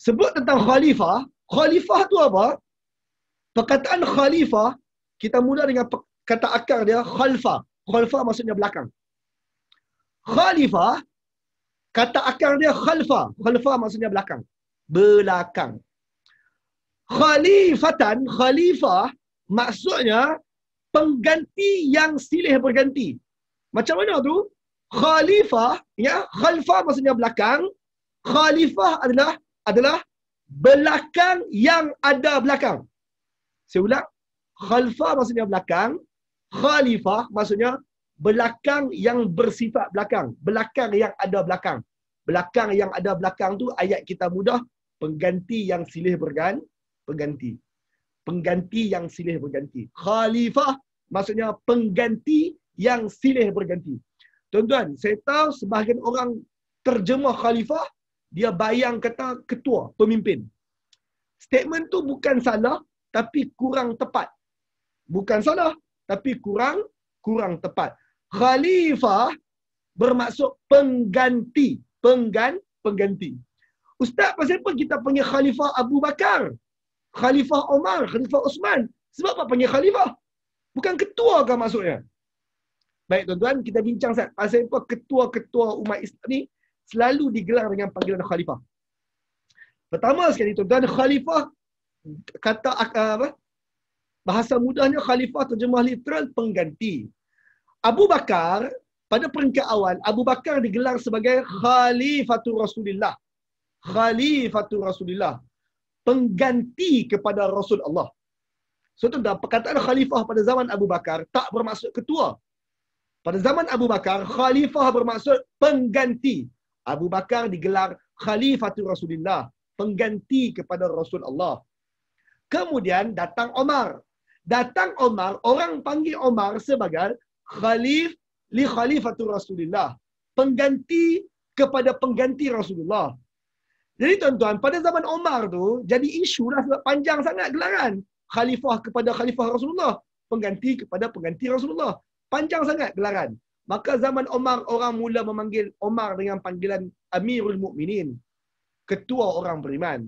Sebut tentang khalifah. Khalifah tu apa? Perkataan khalifah, kita mula dengan kata akar dia, khalfa. Khalfa maksudnya belakang. Khalifah, kata akar dia khalfa. Khalfa maksudnya belakang. Belakang. Khalifatan, khalifah, maksudnya pengganti yang silih berganti. Macam mana tu? Khalifah, ya, khalfa maksudnya belakang. Khalifah adalah belakang yang ada belakang. Saya ulang. Khalfa maksudnya belakang. Khalifah maksudnya belakang yang bersifat belakang. Belakang yang ada belakang. Belakang yang ada belakang tu ayat kita mudah. Pengganti yang silih berganti. Pengganti yang silih berganti. Khalifah maksudnya pengganti yang silih berganti. Tuan-tuan, saya tahu sebahagian orang terjemah khalifah, dia bayang kata ketua, pemimpin. Statement tu bukan salah, tapi kurang tepat. Bukan salah, tapi kurang tepat. Khalifah bermaksud pengganti. Pengganti. Ustaz, pasal apa kita panggil Khalifah Abu Bakar? Khalifah Omar, Khalifah Osman? Sebab apa panggil Khalifah? Bukan ketua kan maksudnya? Baik tuan-tuan, kita bincang Ustaz. Pasal apa ketua-ketua umat Islam ni selalu digelar dengan panggilan Khalifah? Pertama sekali tuan-tuan, Khalifah, kata apa? Bahasa mudahnya Khalifah terjemah literal pengganti. Abu Bakar, pada peringkat awal, Abu Bakar digelar sebagai Khalifatul Rasulillah. Khalifatul Rasulillah. Pengganti kepada Rasul Allah. So tuan-tuan, perkataan Khalifah pada zaman Abu Bakar tak bermaksud ketua. Pada zaman Abu Bakar, Khalifah bermaksud pengganti. Abu Bakar digelar Khalifatul Rasulillah. Pengganti kepada Rasul Allah. Kemudian datang Omar. Datang Omar, orang panggil Omar sebagai li Khalifatul Rasulillah. Pengganti kepada pengganti Rasulullah. Jadi tuan-tuan, pada zaman Omar tu, jadi isu lah sebab panjang sangat gelaran. Khalifah kepada Khalifah Rasulullah. Pengganti kepada pengganti Rasulullah. Panjang sangat gelaran. Maka zaman Omar, orang mula memanggil Omar dengan panggilan Amirul Mukminin. Ketua orang beriman.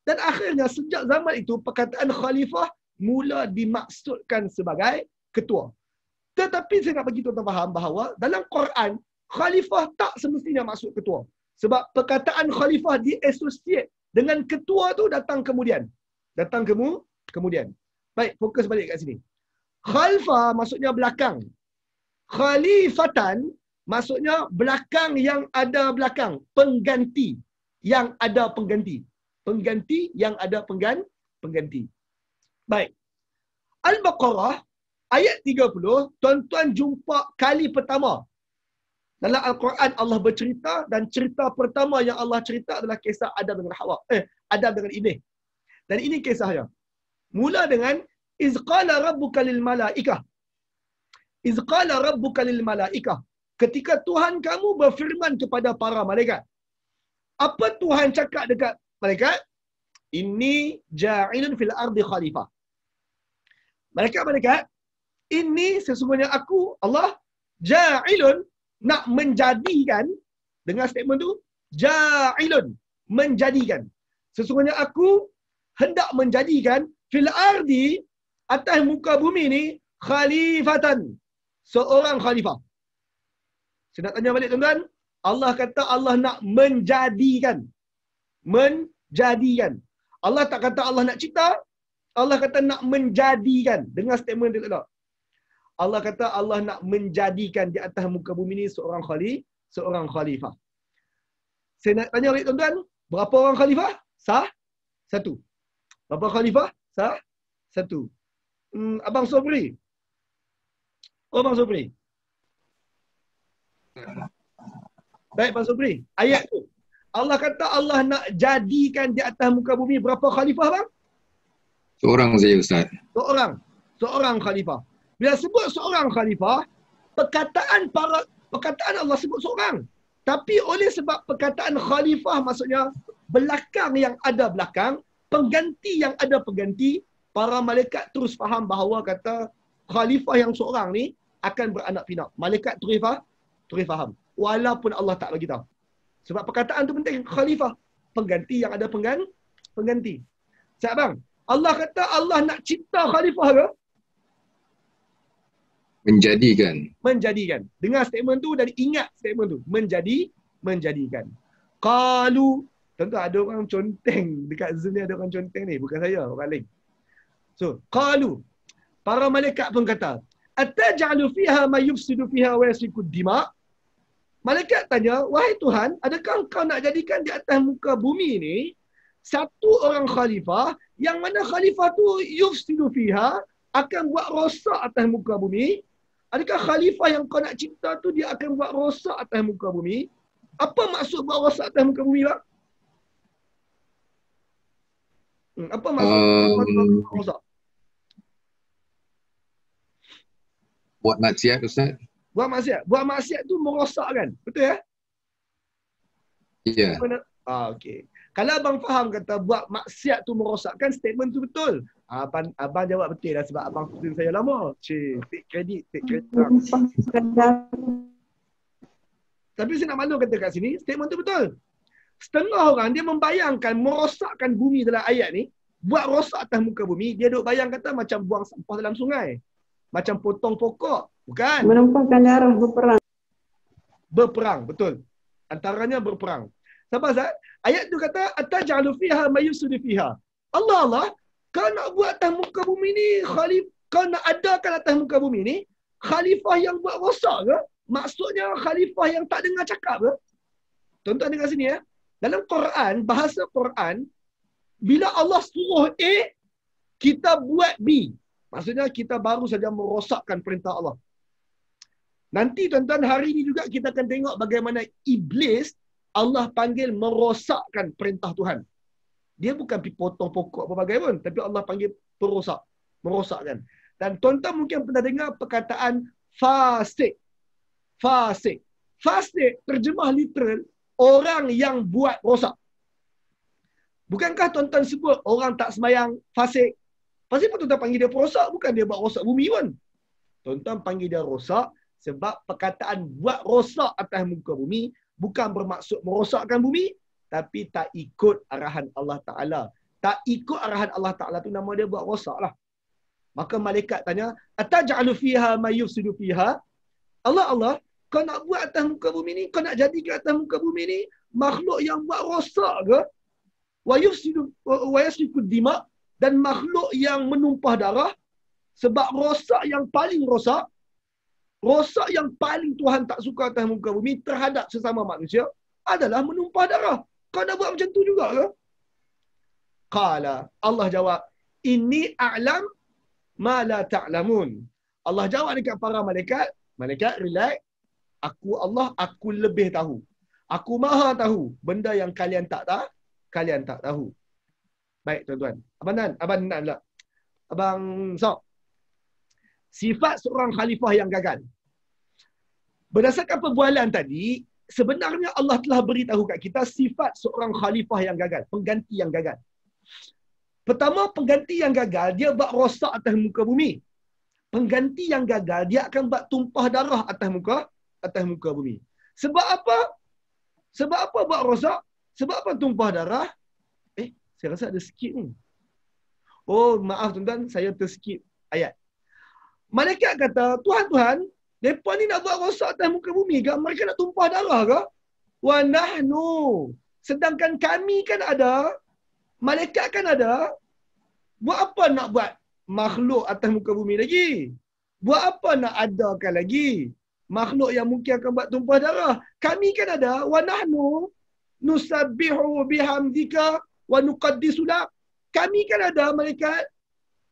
Dan akhirnya sejak zaman itu, perkataan Khalifah mula dimaksudkan sebagai ketua. Tetapi saya nak bagi tuan-tuan faham bahawa dalam Quran, Khalifah tak semestinya maksud ketua. Sebab perkataan Khalifah diasosiate dengan ketua tu datang kemudian. Kemudian. Baik, fokus balik kat sini. Khalfa maksudnya belakang. Khalifatan maksudnya belakang yang ada belakang. Pengganti yang ada pengganti. Pengganti yang ada pengganti. Baik. Al-Baqarah ayat 30, tuan-tuan jumpa kali pertama dalam Al-Quran Allah bercerita, dan cerita pertama yang Allah cerita adalah kisah Adam dengan Hawa. Adam dengan Iblis. Dan ini kisahnya. Mula dengan iz qala rabbuka lil malaikah. Iz qala rabbuka lil malaikah. Ketika Tuhan kamu berfirman kepada para malaikat. Apa Tuhan cakap dekat malaikat? Inni ja'ilun fil ardi khalifah. Malaikat, ini sesungguhnya aku, Allah, ja'ilun, nak menjadikan, dengar statement tu, ja'ilun, menjadikan. Sesungguhnya aku hendak menjadikan fil ardi, atas muka bumi ni, khalifatan, seorang khalifah. Saya nak tanya balik tuan-tuan, Allah kata Allah nak menjadikan. Menjadikan. Allah tak kata Allah nak cipta, Allah kata nak menjadikan. Dengar statement dia tak? Allah kata Allah nak menjadikan di atas muka bumi ini seorang khalifah. Saya nak tanya balik tuan-tuan, berapa orang khalifah? Satu. Berapa khalifah? Satu. Abang Sobri. Abang Sobri. Baik, Abang Sobri. Ayat tu. Allah kata Allah nak jadikan di atas muka bumi berapa khalifah, bang? Seorang saja, Ustaz. Seorang khalifah. Bila sebut seorang khalifah, perkataan Allah sebut seorang. Tapi oleh sebab perkataan khalifah maksudnya belakang yang ada belakang, pengganti yang ada pengganti, para malaikat terus faham bahawa kata khalifah yang seorang ni akan beranak pinak. Malaikat terus faham. Walaupun Allah tak bagi tahu. Sebab perkataan tu penting, khalifah. Pengganti yang ada Pengganti. Siap bang? Allah kata Allah nak cipta khalifah ke? Menjadikan. Menjadikan. Dengar statement tu dan ingat statement tu. Menjadikan. Qalu. Tentu ada orang conteng. Dekat Zoom ni ada orang conteng ni. Bukan saya, orang lain. So, qalu. Para malaikat pun kata, ataj'alu fiha ma yufsidu fiha wa yasfiku dima? Malaikat tanya, wahai Tuhan, adakah kau nak jadikan di atas muka bumi ni satu orang khalifah yang mana khalifah tu yufsidu fiha, akan buat rosak atas muka bumi? Adakah khalifah yang kau nak cipta tu dia akan buat rosak atas muka bumi? Apa maksud buat rosak atas muka bumi lah? Apa maksud buat rosak? Buat maksiat Ustaz? Buat maksiat. Buat maksiat tu merosakkan. Betul ya? Ya. Okey. Kalau abang faham kata buat maksiat tu merosakkan, statement tu betul. Abang jawab betul lah sebab abang student saya lama. Take credit. Tapi saya nak malu kata kat sini, statement tu betul. Setengah orang dia membayangkan merosakkan bumi dalam ayat ni, buat rosak atas muka bumi, dia duk bayang kata macam buang sampah dalam sungai. Macam potong pokok. Bukan. Menumpahkan darah berperang. Berperang, betul. Antaranya berperang. Sabar Zat. Ayat tu kata, ataj'alu fiha ma yufsidu fiha. Allah, kau nak buat atas muka bumi ni, kau nak adakan atas muka bumi ni, khalifah yang buat rosak ke? Maksudnya khalifah yang tak dengar cakap ke? Tuan-tuan dengar sini ya. Dalam Quran, bahasa Quran, bila Allah suruh A, kita buat B. Maksudnya kita baru saja merosakkan perintah Allah. Nanti tuan-tuan hari ini juga kita akan tengok bagaimana iblis Allah panggil merosakkan perintah Tuhan. Dia bukan pergi potong pokok pelbagai pun, tapi Allah panggil perosak, merosakkan. Dan tuan-tuan mungkin pernah dengar perkataan fasik. Fasik. Fasik terjemah literal orang yang buat rosak. Bukankah tuan-tuan sebut orang tak sembahyang fasik? Pasti pun tuan-tuan panggil dia perosak, bukan dia buat rosak bumi pun. Tuan-tuan panggil dia rosak sebab perkataan buat rosak atas muka bumi bukan bermaksud merosakkan bumi, tapi tak ikut arahan Allah Ta'ala. Tak ikut arahan Allah Ta'ala tu nama dia buat rosak lah. Maka malaikat tanya, ataj'alu fiha ma yufsidu fiha? Allah, kau nak buat atas muka bumi ni, kau nak jadikan atas muka bumi ni makhluk yang buat rosak ke? Wa yufsidu wa yasfiku dima, dan makhluk yang menumpah darah. Sebab rosak yang paling rosak yang paling Tuhan tak suka atas muka bumi terhadap sesama manusia adalah menumpah darah. Kau nak buat macam tu juga ke? Qala, Allah jawab, inni a'lam ma la ta'lamun. Allah jawab dekat para malaikat, relax, aku lebih tahu. Aku maha tahu benda yang kalian tak tahu. Baik tuan-tuan. Abang Nan pula. Abang Sok. Sifat seorang khalifah yang gagal. Berdasarkan perbualan tadi, sebenarnya Allah telah beritahu kat kita sifat seorang khalifah yang gagal, pengganti yang gagal. Pertama, pengganti yang gagal, dia buat rosak atas muka bumi. Pengganti yang gagal, dia akan buat tumpah darah atas muka bumi. Sebab apa? Sebab apa buat rosak? Sebab apa tumpah darah? Saya rasa ada skip ni. Oh, maaf tuan-tuan, saya terskip ayat. Malaikat kata, Tuhan, mereka ni nak buat rosak atas muka bumi ke? Mereka nak tumpah darah ke? Wa nahnu. Sedangkan kami kan ada, malaikat kan ada. Buat apa nak buat makhluk atas muka bumi lagi? Buat apa nak adakan lagi makhluk yang mungkin akan buat tumpah darah? Kami kan ada, wa nahnu nusabbihu bihamdika wa nuqaddisu lak. Kami kan ada malaikat.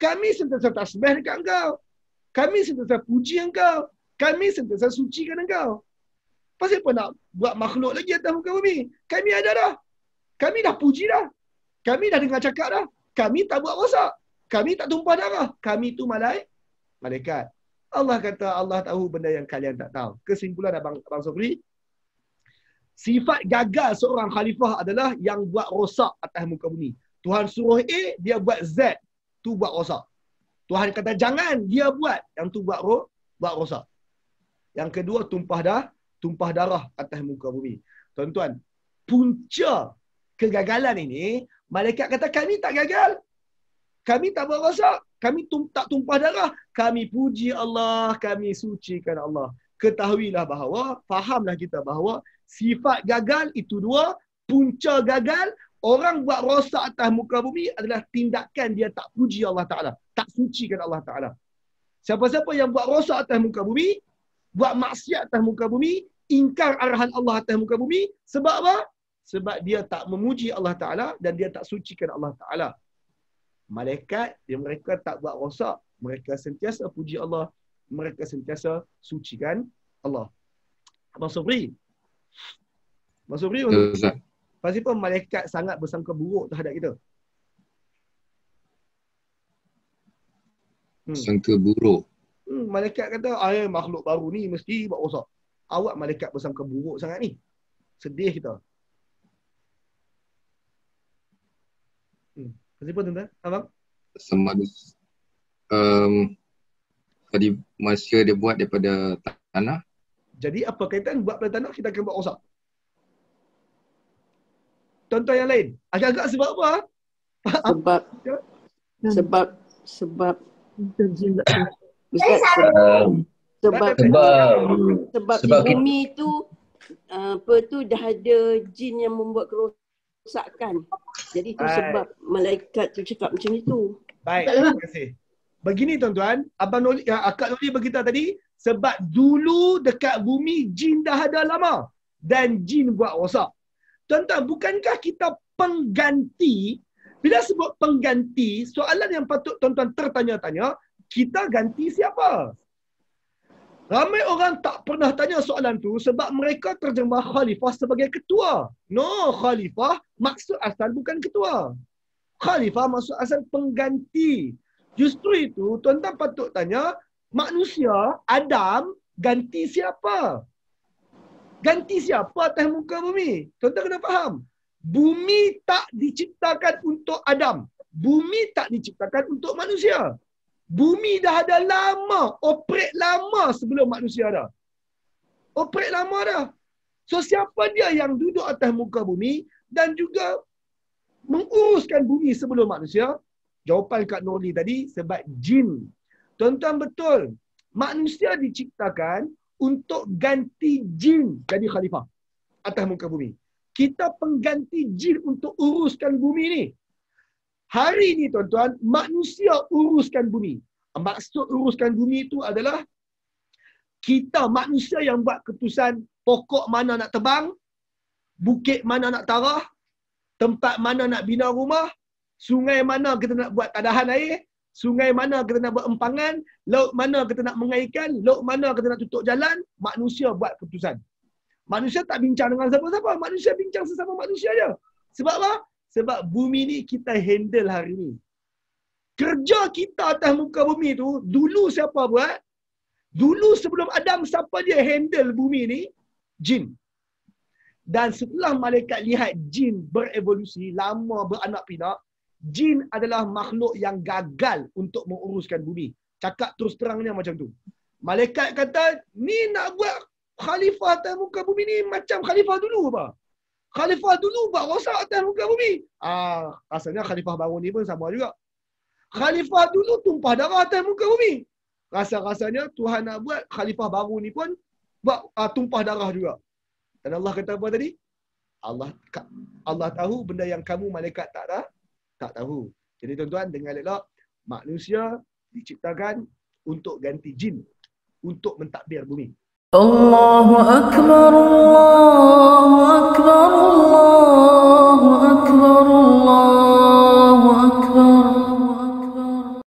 Kami sentiasa tasbih dekat engkau. Kami sentiasa puji engkau. Kami sentiasa sucikan engkau. Pasal apa nak buat makhluk lagi atas muka bumi? Kami ada dah. Kami dah puji dah. Kami dah dengar cakap dah. Kami tak buat rosak. Kami tak tumpah darah. Kami tu malaikat. Allah kata Allah tahu benda yang kalian tak tahu. Kesimpulan Abang Sobri, sifat gagal seorang khalifah adalah yang buat rosak atas muka bumi. Tuhan suruh A, dia buat Z, tu buat rosak. Tuhan kata jangan, dia buat, yang tu buat rosak. Yang kedua, tumpah darah atas muka bumi. Tuan-tuan, punca kegagalan ini Malaikat kata kami tak gagal. Kami tak buat rosak. Kami tak tumpah darah. Kami puji Allah. Kami sucikan Allah. Ketahuilah bahawa, fahamlah kita bahawa sifat gagal itu dua. Punca gagal, orang buat rosak atas muka bumi adalah tindakan dia tak puji Allah Ta'ala. Tak sucikan Allah Ta'ala. Siapa-siapa yang buat rosak atas muka bumi, buat maksiat atas muka bumi, ingkar arahan Allah atas muka bumi, sebab apa? Sebab dia tak memuji Allah Ta'ala dan dia tak sucikan Allah Ta'ala. Malaikat, mereka tak buat rosak. Mereka sentiasa puji Allah. Mereka sentiasa sucikan Allah. Abang Sobri. Abang Sobri, pasti pun malaikat sangat bersangka buruk terhadap kita. Sangka buruk. Malaikat kata, makhluk baru ni mesti buat rosak. Awak malaikat bersangka buruk sangat ni. Sedih kita. Pasti pun tuan-tuan, abang? Tadi manusia dia buat daripada tanah. Jadi apa kaitan buat daripada tanah kita akan buat rosak? Contoh yang lain. Agak-agak sebab apa? Sebab di bumi tu dah ada jin yang membuat kerosakan. Jadi itu sebab malaikat tu cakap macam itu. Baik, terima kasih. Begini tuan-tuan, Akak Noli beritahu tadi, sebab dulu dekat bumi jin dah ada lama dan jin buat rosak. Tuan-tuan, bukankah kita pengganti? Bila sebut pengganti, soalan yang patut tuan-tuan tertanya-tanya, kita ganti siapa? Ramai orang tak pernah tanya soalan tu sebab mereka terjemah khalifah sebagai ketua. No, khalifah maksud asal bukan ketua. Khalifah maksud asal pengganti. Justru itu, tuan-tuan patut tanya, manusia, Adam, ganti siapa? Ganti siapa atas muka bumi? Tuan-tuan kena faham. Bumi tak diciptakan untuk Adam. Bumi tak diciptakan untuk manusia. Bumi dah ada lama, operate lama sebelum manusia ada. Operate lama dah. So siapa dia yang duduk atas muka bumi dan juga menguruskan bumi sebelum manusia? Jawapan Kak Nurli tadi, sebab jin. Tuan-tuan betul, manusia diciptakan untuk ganti jin jadi khalifah atas muka bumi. Kita pengganti jin untuk uruskan bumi ni. Hari ni tuan-tuan, manusia uruskan bumi. Maksud uruskan bumi itu adalah kita manusia yang buat keputusan pokok mana nak tebang, bukit mana nak tarah, tempat mana nak bina rumah, sungai mana kita nak buat tadahan air, sungai mana kita nak buat empangan, laut mana kita nak mengairkan, laut mana kita nak tutup jalan, manusia buat keputusan. Manusia tak bincang dengan siapa-siapa, manusia bincang sesama manusia je. Sebab apa? Sebab bumi ni kita handle hari ni. Kerja kita atas muka bumi tu, dulu siapa buat? Dulu sebelum Adam, siapa dia handle bumi ni? Jin. Dan setelah malaikat lihat jin berevolusi, lama beranak pinak, jin adalah makhluk yang gagal untuk menguruskan bumi. Cakap terus terangnya macam tu. Malaikat kata, ni nak buat khalifah atas muka bumi ni macam khalifah dulu apa? Khalifah dulu buat rosak atas muka bumi. Rasanya khalifah baru ni pun sama juga. Khalifah dulu tumpah darah atas muka bumi. Rasa-rasanya Tuhan nak buat khalifah baru ni pun buat tumpah darah juga. Dan Allah kata apa tadi? Allah tahu benda yang kamu malaikat tak tahu. Jadi tuan-tuan, dengar elok, manusia diciptakan untuk ganti jin, untuk mentadbir bumi. Allahu Akbar, Allahu Akbar.